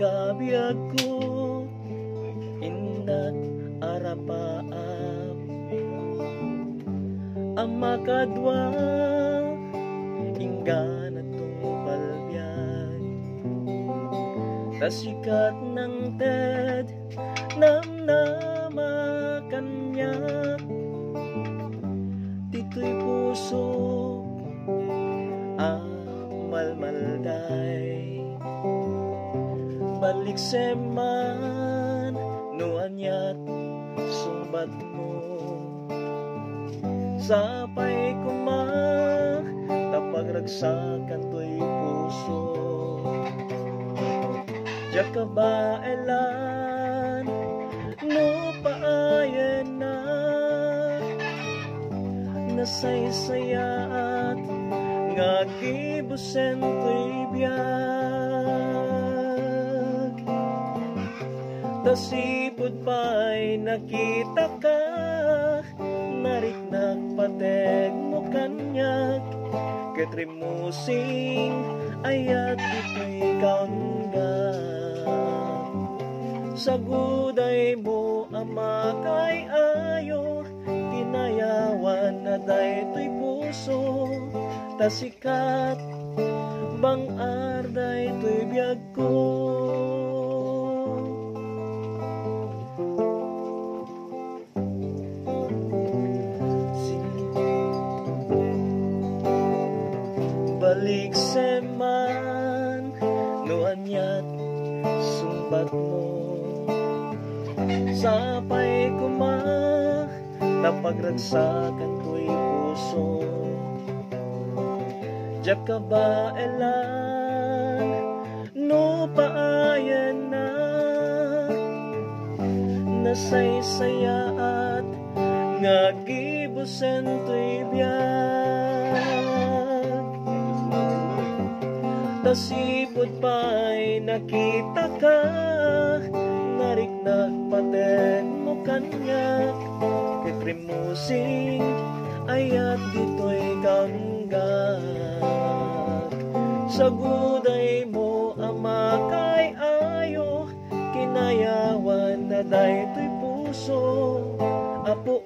kabiag ko inat arapaap ang makadwa inggan at palbiag tasikat ng ted namnama kanya tito'y puso malmalday balik seman nuanyat sumbat mo sapay kumak tapagragsakan to'y puso jaka ba elan no paayan na nasaysayaat nga gibusen to'y biyag tasipod pa'y nakita ka narik nagpateg mo kanyak katrimusing ayat dito'y kaunggap saguday mo ama kay ayo tinayawan na dayto'y puso tasikat bang arday to'y biyag ko balik seman nuanyat sumbat mo sapay kumak napagragsakan to'y puso jaka ba elan no paayan na nasaysayaat nga gibusen to'y biyag tasipod pa'y nakita ka narik nagpateg mo kanyak katrimusing ayat dito'y kaunggap saguday mo ama kay ayo kinayawan na dayto'y puso apo